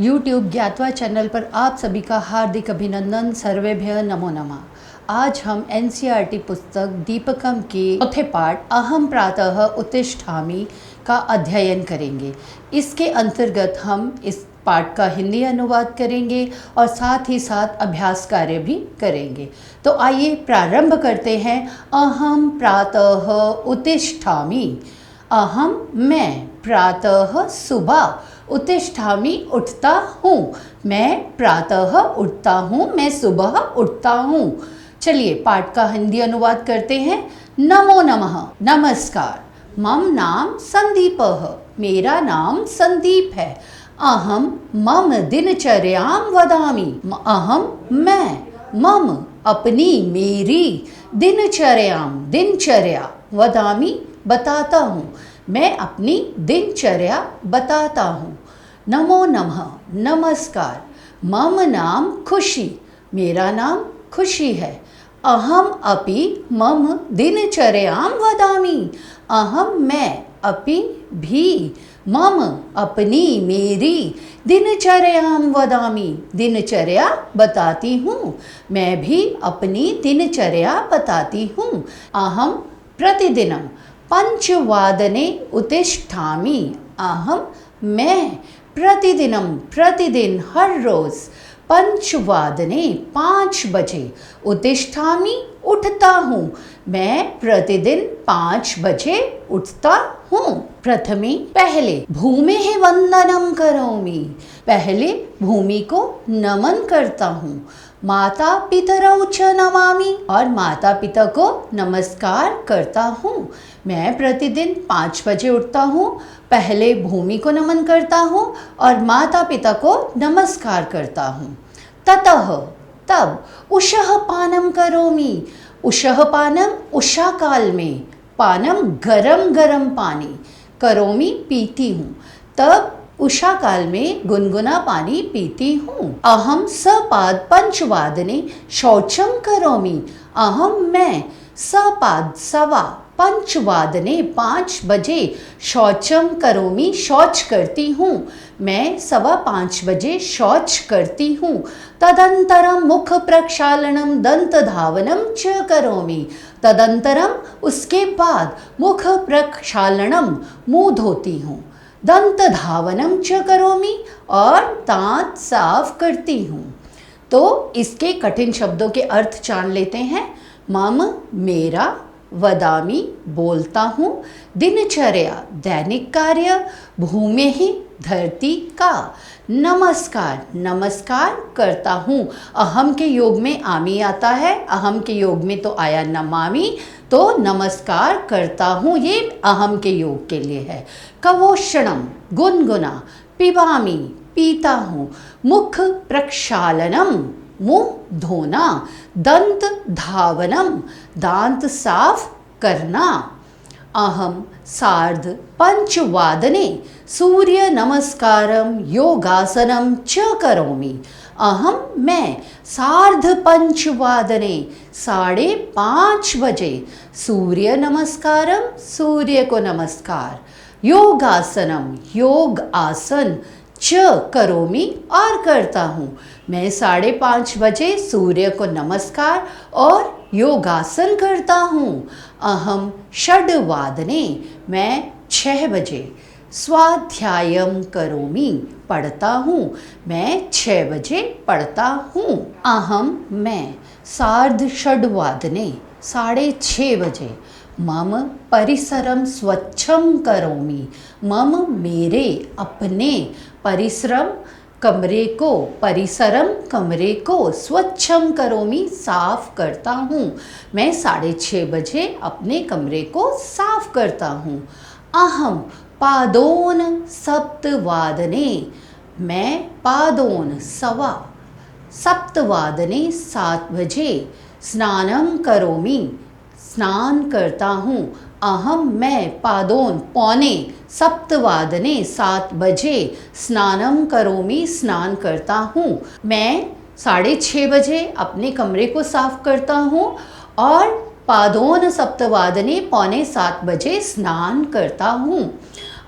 YouTube ज्ञातवा channel पर आप सभी का हार्दिक अभिनंदन। सर्वेभ्य नमो नमः। आज हम एनसीईआरटी पुस्तक दीपकम के चौथे पाठ अहम प्रातः उत्तिष्ठामि का अध्ययन करेंगे। इसके अंतर्गत हम इस पाठ का हिंदी अनुवाद करेंगे और साथ ही साथ अभ्यास कार्य भी करेंगे। तो आइए प्रारंभ करते हैं। अहम प्रातः उत्तिष्ठामि। अहम मैं, प्रातः सुबह, उत्तिष्ठामि उठता हूँ। मैं प्रातः उठता हूँ, मैं सुबह उठता हूँ। चलिए पाठ का हिंदी अनुवाद करते हैं। नमो नमः, नमस्कार। मम नाम संदीपः, मेरा नाम संदीप है। अहम मम दिनचर्यां वदामि। अहम मैं, मम अपनी, मेरी, दिनचर्या वदामि बताता हूँ। मैं अपनी दिनचर्या बताता हूँ। नमो नमः, नमस्कार। मम नाम खुशी, मेरा नाम खुशी है। अहम अपि मम दिनचर्यां वदामि। अहम मैं, अपि भी, मम अपनी, मेरी, दिनचर्यां वदामि दिनचर्या बताती हूँ। मैं भी अपनी दिनचर्या बताती हूँ। अहम प्रतिदिनं पंचवादने उत्तिष्ठामि। अहम मैं प्रतिदिन हर रोज पंचवादने 5 बजे उत्तिष्ठामि उठता हूँ। मैं प्रतिदिन 5 बजे उठता हूँ। प्रथमे पहले भूमेः वंदनं करोमि। पहले भूमि को नमन करता हूँ। माता पितरौ च नमामि, और माता पिता को नमस्कार करता हूँ। मैं प्रतिदिन 5 बजे उठता हूँ, पहले भूमि को नमन करता हूँ और माता पिता को नमस्कार करता हूँ। ततः तब उषः पानं करोमि। उषः पानं उषा काल में, पानम गरम गरम पानी, करोमि पीती हूँ। तब उषा काल में गुनगुना पानी पीती हूँ। अहम सपाद पंचवादने शौचम करोमि। अहम मैं सपाद सवा पंचवादने 5 बजे शौचम करोमि शौच करती हूँ। मैं 5:15 बजे शौच करती हूँ। तदंतरम मुख प्रक्षालनम दंत धावनम च करोमि। तदंतरम उसके बाद मुख प्रक्षालनम मुँह धोती हूँ। दंत धावनम च करोमि और दांत साफ करती हूँ। तो इसके कठिन शब्दों के अर्थ जान लेते हैं। मम मेरा, वदामि बोलता हूँ, दिनचर्या दैनिक कार्य, भूमि ही धरती का, नमस्कार करता हूँ। अहम के योग में आमी आता है, अहम के योग में तो आया नमामि, तो नमस्कार करता हूँ, ये अहम के योग के लिए है। कवोषणम गुनगुना, पिबामि पीता हूँ, मुख प्रक्षालनम मुँह धोना, दंत धावनम दांत साफ करना। अहम सार्ध पंचवादने सूर्य नमस्कारम योगासनम च करोमि। अहम मैं सार्ध पंचवादने 5:30 बजे सूर्य नमस्कारम सूर्य को नमस्कार, योगासनम योग आसन, च करोमि और करता हूँ। मैं 5:30 बजे सूर्य को नमस्कार और योगासन करता हूँ। अहम षड्वादने मैं 6 बजे स्वाध्यायम करोमि पढ़ता हूँ। मैं 6 बजे पढ़ता हूँ। अहम मैं सार्ध षड्वादने 6:30 बजे मम परिसरम स्वच्छम करोमि। मम मेरे, अपने, परिसरम कमरे को, परिसरम कमरे को, स्वच्छम करोमि साफ करता हूँ। मैं 6:30 बजे अपने कमरे को साफ करता हूँ। अहम पादोन सप्तवादने मैं पादोन सवा सप्तवादने 7 बजे स्नानम करोमि स्नान करता हूँ। अहम मैं पादोन पौने सप्तवादने 7 बजे स्नानम करोमि स्नान करता हूँ। मैं 6:30 बजे अपने कमरे को साफ करता हूँ और पादोन सप्तवादने पौने 7 बजे स्नान करता हूँ।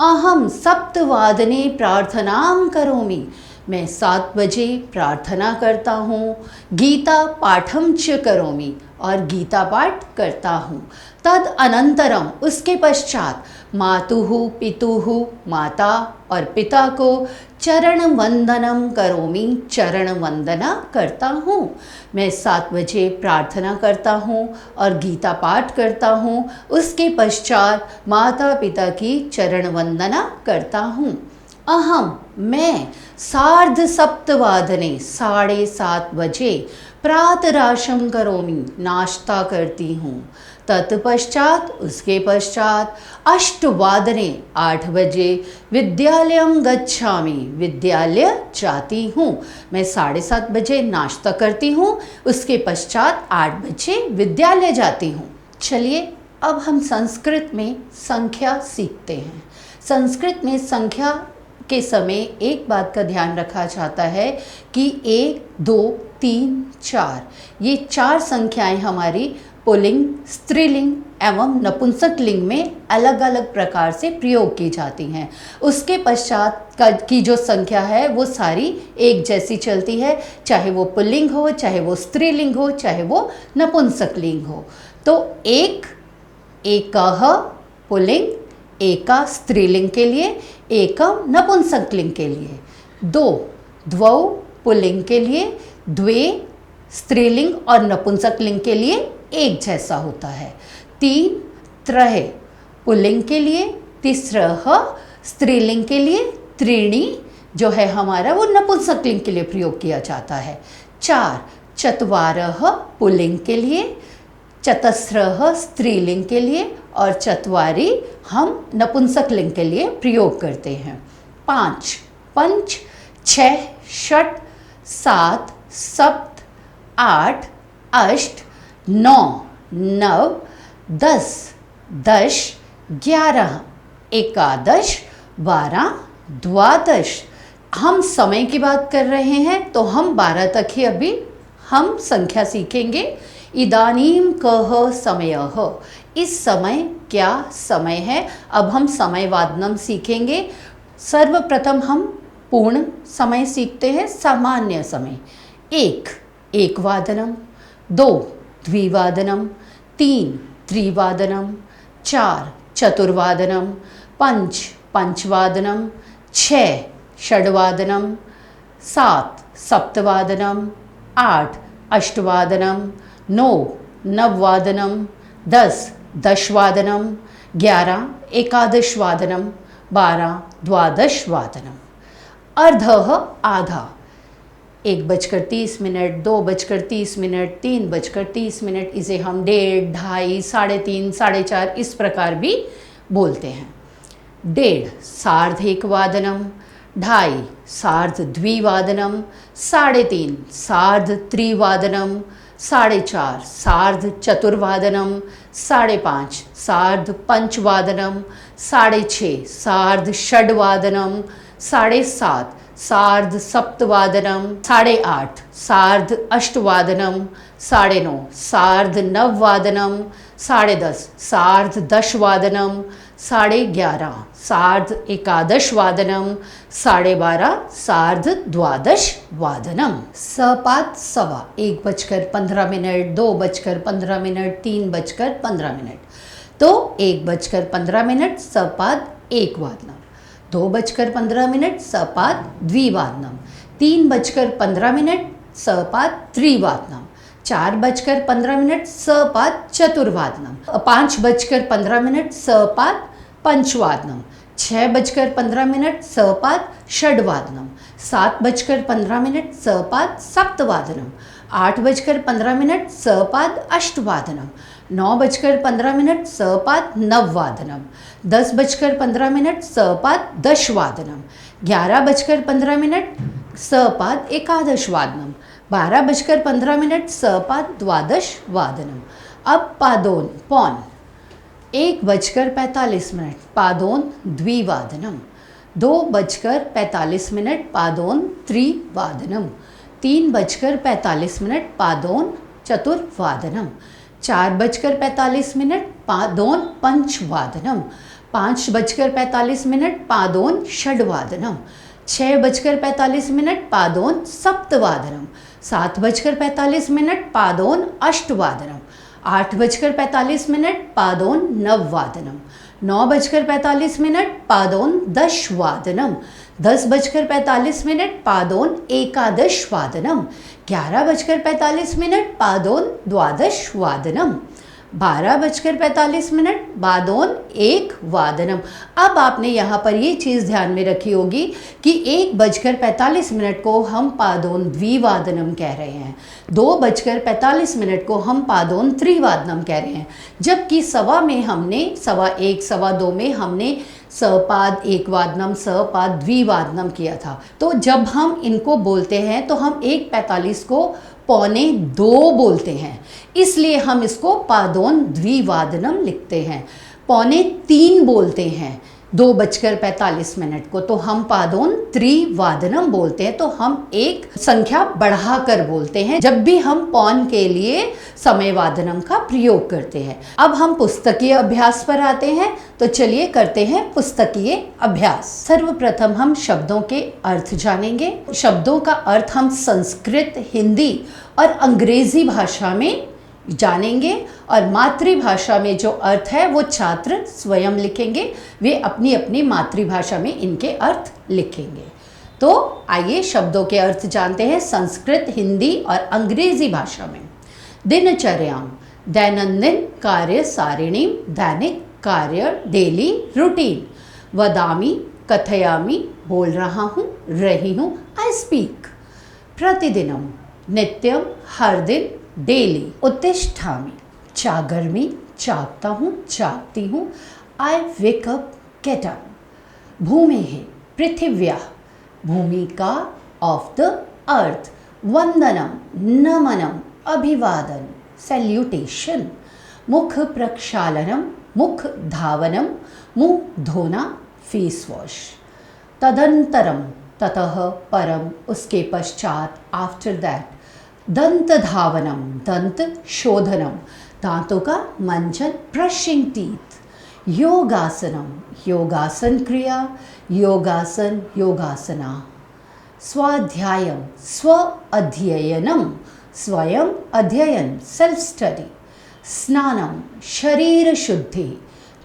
अहम सप्तवादने प्रार्थनां करोमि। मैं 7 बजे प्रार्थना करता हूँ। गीता पाठम च करोमि, और गीता पाठ करता हूँ। तद अनंतरम, उसके पश्चात मातुः पितुः, माता और पिता को चरण वंदनम करोमि, चरण वंदना करता हूँ। मैं 7 बजे प्रार्थना करता हूँ और गीता पाठ करता हूँ। उसके पश्चात माता पिता की चरण वंदना करता हूँ। अहम, मैं सार्ध सप्तवादने, 7:30 बजे प्रातराशम करोमि, नाश्ता करती हूँ। तत्पश्चात, उसके पश्चात अष्टवादने, 8 बजे विद्यालयम गच्छामि, विद्यालय जाती हूँ। मैं 7:30 बजे नाश्ता करती हूँ, उसके पश्चात 8 बजे विद्यालय जाती हूँ। चलिए अब हम संस्कृत में संख्या सीखते हैं। संस्कृत में संख्या के समय एक बात का ध्यान रखा जाता है कि 1, 2, 3, 4 ये 4 संख्याएं हमारी पुल्लिंग, स्त्रीलिंग एवं नपुंसक लिंग में अलग अलग प्रकार से प्रयोग की जाती हैं। उसके पश्चात की जो संख्या है वो सारी एक जैसी चलती है, चाहे वो पुल्लिंग हो, चाहे वो स्त्रीलिंग हो, चाहे वो नपुंसक लिंग हो। तो 1 एकः पुल्लिंग, एका स्त्रीलिंग के लिए, एकम नपुंसक लिंग के लिए। 2 द्वौ पुल्लिंग के लिए, द्वे स्त्रीलिंग और नपुंसक लिंग के लिए एक जैसा होता है। 3 त्रय पुल्लिंग के लिए, तिस्रः स्त्रीलिंग के लिए, त्रीणि जो है हमारा वो नपुंसक लिंग के लिए प्रयोग किया जाता है। 4 चत्वारः पुल्लिंग के लिए, चतस्रः स्त्रीलिंग के लिए और चत्वारि हम नपुंसक लिंग के लिए प्रयोग करते हैं। 5 पंच, 6 षट, 7 सप्त, 8 अष्ट, 9 नव, 10 दश, 11 एकादश, 12 द्वादश। हम समय की बात कर रहे हैं तो हम 12 तक ही अभी हम संख्या सीखेंगे। इदानीम कः समयः, इस समय क्या समय है। अब हम समयवादनम सीखेंगे। सर्वप्रथम हम पूर्ण समय सीखते हैं, सामान्य समय। 1 एकवादनम, 2 द्विवादनम, 3 त्रिवादनम, 4 चतुर्वादनम, 5 पंचवादनम, 6 षड्वादनम, 7 सप्तवादनम, 8 अष्टवादनम, 9 नववादनम, 10 दशवादनम, 11 एकादशवादनम, 12 द्वादशवादनम। अर्धः आधा, 1:30, 2:30, 3:30, इसे हम 1:30, 2:30, 3:30, 4:30 इस प्रकार भी बोलते हैं। 1:30 सार्धेकवादनम, 2:30 सार्धद्विवादनम, 3:30 सार्धत्रिवादनम, 4:30 सार्धचतुर्वादनम, 5:30 सार्धपंचवादनम, 6:30 सार्धषड्वादनम, 7:30 सार्धसप्तवादनम, 8:30 सार्धअष्टवादनम, 9:30 सार्धनववादनम, 10:30 सार्धदशवादनम, 11:30 सार्धएकादशवादनम, 12:30 सार्धद्वादशवादनम। सपाद सवा, 1:15, 2:15, 3:15। तो 1:15 सपाद एक वादनम, 2:15 सपाद द्विवादनम, 3:15 सपाद त्रिवादनम, 4:15 सपाद चतुर्वादनम, 5:15 सपाद पंचवादनम, 6:15 सपाद षड्वादनम, 7:15 सपाद सप्तवादनम, 8:15 सपाद अष्टवादनम, 9:15 सपाद नववादनम, 10:15 सपाद दशवादनम, 11:15 सपाद एकादशवादनम, 12:15 सपाद द्वादशवादनम। अब पादोन पौन, 1:45 पादोन द्विवादनम, 2:45 पादोन त्रिवादनम, 3:45 पादोन चतुर्वादनम, 4:45 पादोन पंचवादनम, 5:45 पादोन षड्वादनम, 6:45 पादोन सप्तवादनम, 7:45 पादोन अष्टवादनम, 8:45 पादोन नववादनम, 9:45 पादोन दशवादनम, 10:45 पादोन एकादश वादनम, 11:45 पादोन द्वादश वादनम, 12:45 पादोन एक वादनम। अब आपने यहाँ पर ये चीज़ ध्यान में रखी होगी कि 1:45 को हम पादोन द्विवादनम कह रहे हैं, 2:45 को हम पादोन त्रिवादनम कह रहे हैं, जबकि सवा में हमने सवा एक सवा दो में हमने सपाद एक वादनम सपाद द्विवादनम किया था। तो जब हम इनको बोलते हैं तो हम 1:45 को 1:45 बोलते हैं, इसलिए हम इसको पादोन द्विवादनम लिखते हैं। 2:45 बोलते हैं 2:45 को, तो हम पादोन त्रिवादनम बोलते हैं, तो हम एक संख्या बढ़ाकर बोलते हैं जब भी हम पौन के लिए समयवादनम का प्रयोग करते हैं। अब हम पुस्तकीय अभ्यास पर आते हैं, तो चलिए करते हैं पुस्तकीय अभ्यास। सर्वप्रथम हम शब्दों के अर्थ जानेंगे। शब्दों का अर्थ हम संस्कृत, हिंदी और अंग्रेजी भाषा में जानेंगे, और मातृभाषा में जो अर्थ है वो छात्र स्वयं लिखेंगे, वे अपनी अपनी मातृभाषा में इनके अर्थ लिखेंगे। तो आइए शब्दों के अर्थ जानते हैं संस्कृत, हिंदी और अंग्रेजी भाषा में। दिनचर्याम, दैनंदिन कार्य सारिणी, दैनिक कार्य, डेली रूटीन। वदामि, कथयामि, बोल रहा हूँ, रही हूँ, आई स्पीक। प्रतिदिनम, नित्यम, हर दिन, डेली। उत्तिष्ठामि, जागर्मि, जागता हूँ, जागती हूँ, आई वेक अप, गेट अप। भूमिः, पृथिव्याः, भूमिका ऑफ द अर्थ। वंदनम, नमनम, अभिवादन, सैल्यूटेशन। मुख प्रक्षालनम, मुख धावनम, मुंह धोना, फेस वॉश। तदंतरम, ततः परम, उसके पश्चात, आफ्टर दैट। दंत धावनम, दंत शोधनम, दांतों का मंजन, ब्रशिंग टीथ। योगासनम, योगासन क्रिया, योगासन, योगासना। स्वाध्यायम, स्व अध्ययनम, स्वयं अध्ययन, सेल्फ स्टडी। स्नानम, शरीर शुद्धि,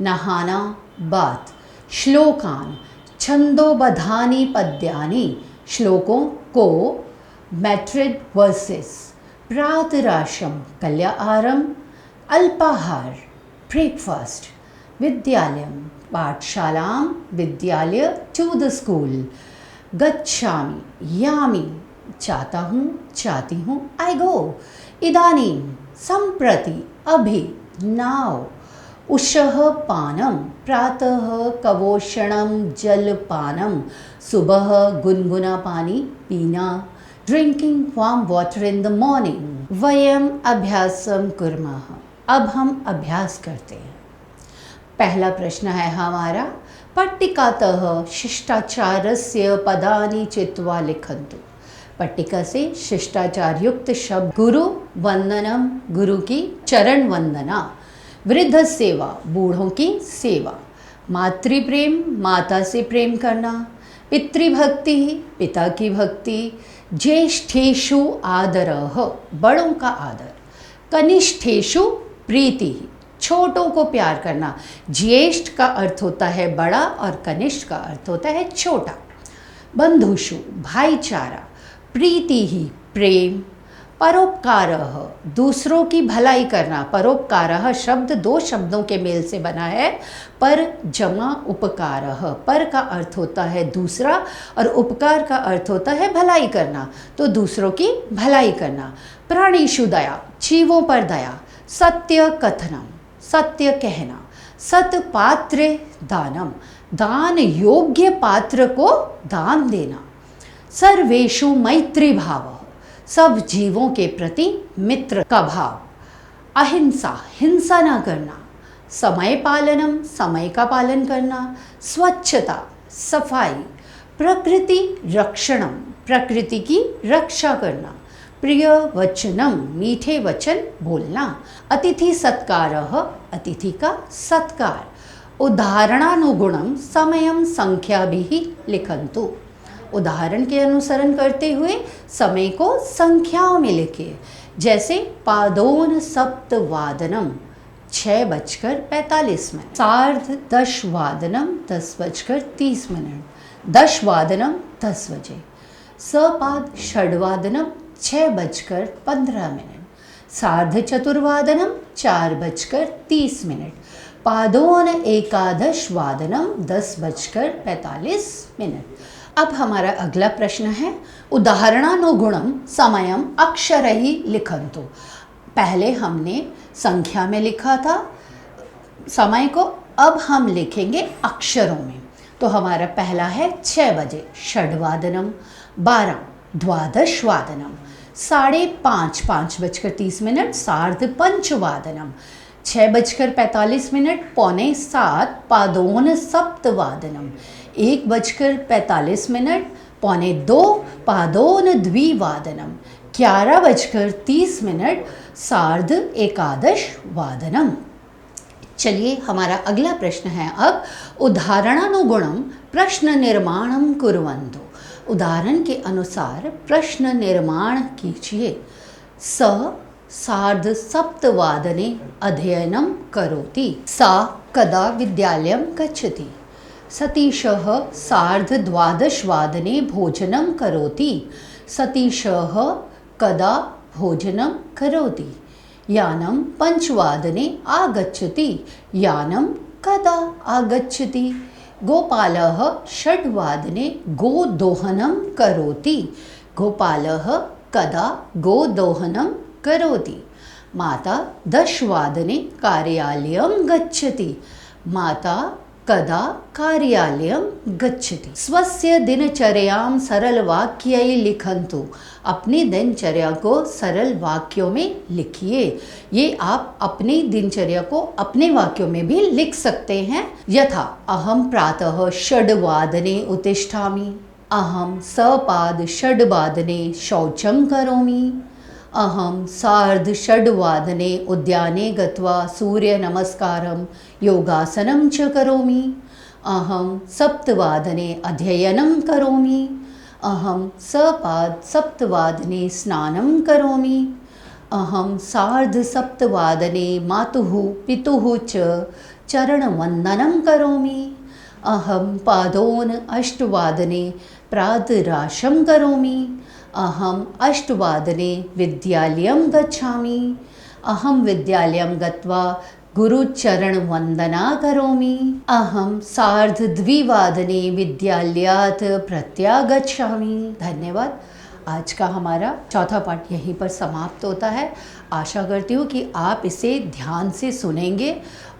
नहाना, बाथ। श्लोकान, छंदोबद्धानि पद्यानि, श्लोकों को, मेट्रिड वर्सेस। प्रातराशम, कल्याहारम, अल्पाहार, ब्रेकफास्ट। विद्यालयम, पाठशालाम, विद्यालय, टू द स्कूल। गच्छामि, यामि, चाहता हूँ, चाहती हूँ, आई गो। इदानीं, संप्रति, अभी, नाउ। उषः पानम, प्रातः कवोषणम, जलपानम, सुबह गुनगुना पानी पीना, drinking warm water in the morning. वयम अभ्यासम कुर्मः, अब हम अभ्यास करते हैं। पहला प्रश्न है हमारा, पट्टिकातः शिष्टाचारस्य पदानि चित्वा लिखन्तु। पट्टिका से शिष्टाचार युक्त शब्द। गुरु वंदनम, गुरु की चरण वंदना। वृद्ध सेवा, बूढ़ों की सेवा। मातृप्रेम, माता से प्रेम करना। पितृभक्ति, पिता की भक्ति। ज्येष्ठेषु आदरः, बड़ों का आदर। कनिष्ठेषु प्रीति, छोटों को प्यार करना। ज्येष्ठ का अर्थ होता है बड़ा और कनिष्ठ का अर्थ होता है छोटा। बंधुषु, भाईचारा। प्रीति ही, प्रेम। परोपकारः, दूसरों की भलाई करना। परोपकारः शब्द दो शब्दों के मेल से बना है, पर जमा उपकारः। पर का अर्थ होता है दूसरा और उपकार का अर्थ होता है भलाई करना, तो दूसरों की भलाई करना। प्राणीषु दया, जीवों पर दया। सत्य कथनम, सत्य कहना। सत्पात्र दानम, दान योग्य पात्र को दान देना। सर्वेषु मैत्री भाव, सब जीवों के प्रति मित्र का भाव। अहिंसा, हिंसा ना करना। समय पालनम, समय का पालन करना। स्वच्छता, सफाई। प्रकृति रक्षणम, प्रकृति की रक्षा करना। प्रिय वचनम, मीठे वचन बोलना। अतिथि सत्कारः, अतिथि का सत्कार। उदाहरणानुगुणम समयम संख्याभिः लिखन्तु। उदाहरण के अनुसरण करते हुए समय को संख्याओं में लिखिए। जैसे पादोन सप्तवादनम 6:45 मिनट, सार्ध 10 वादनम 10:30 मिनट, 10 वादनम 10 बजे, सपाद षड्वादनम 6:15 मिनट, सार्ध 4 वादनम 4:30 मिनट, पादोन एकादश वादनम 10:45 मिनट। अब हमारा अगला प्रश्न है उदाहरणानुगुणम समयम अक्षरैः लिखन्तु। पहले हमने संख्या में लिखा था समय को, अब हम लिखेंगे अक्षरों में। तो हमारा पहला है 6 बजे षड्वादनम, 12 द्वादशवादनम, 5:30 5:30 सार्ध 5 वादनम, 6:45 6:45 पादोन सप्तवादनम, 1:45 2:45 पादोन द्विवादनम, 11:30 सार्ध एकादश वादनम। चलिए हमारा अगला प्रश्न है अब उदाहरणानुगुणम प्रश्न निर्माणम कुर्वन्तु। उदाहरण के अनुसार प्रश्न निर्माण कीजिए। सार्ध 7 अध्ययनं करोति, सा कदा विद्यालयं गच्छति, सतीशः सार्ध 12 भोजनं करोति, सतीशः कदा भोजनं करोति, यानं 5 आगच्छति, यानं कदा आगच्छति, गोपालः 6 गोदोहनं करोति, गोपालः कदा गोदोहनं करोति, माता 10 कार्यालयं गच्छति, माता कदा कार्यालयं गच्छति। स्वस्य दिनचर्यां सरलवाक्यैः लिखन्तु। अपनी दिनचर्या को सरल वाक्यों में लिखिए। ये आप अपनी दिनचर्या को अपने वाक्यों में भी लिख सकते हैं। यथा अहम प्रातः 6 उत्तिष्ठामि, अहम सपाद 6 शौचं करोमि, अहम सार्ध 6 उद्याने गत्वा सूर्यनमस्कारं योगासनं च करोमि, अहम 7 अध्ययनं करोमि, अहम सपाद 7 स्नानं करोमि, अहम सार्ध 7 मातुः पितुः च चरणवन्दनं करोमि, अहम पादोन 8 प्रातराशं करोमि, अहम 8 विद्यालयं गच्छामि, अहम विद्यालयं गत्वा गुरुचरणवन्दना करोमि, अहम सार्ध 2 विद्यालयात् प्रत्यागच्छामि। धन्यवाद। आज का हमारा चौथा पाठ यहीं पर समाप्त होता है। आशा करती हूँ कि आप इसे ध्यान से सुनेंगे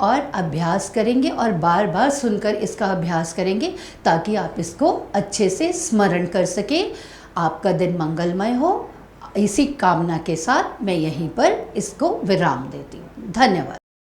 और अभ्यास करेंगे और बार बार सुनकर इसका अभ्यास करेंगे ताकि आप इसको अच्छे से स्मरण कर सकें। आपका दिन मंगलमय हो, इसी कामना के साथ मैं यहीं पर इसको विराम देती हूँ। धन्यवाद।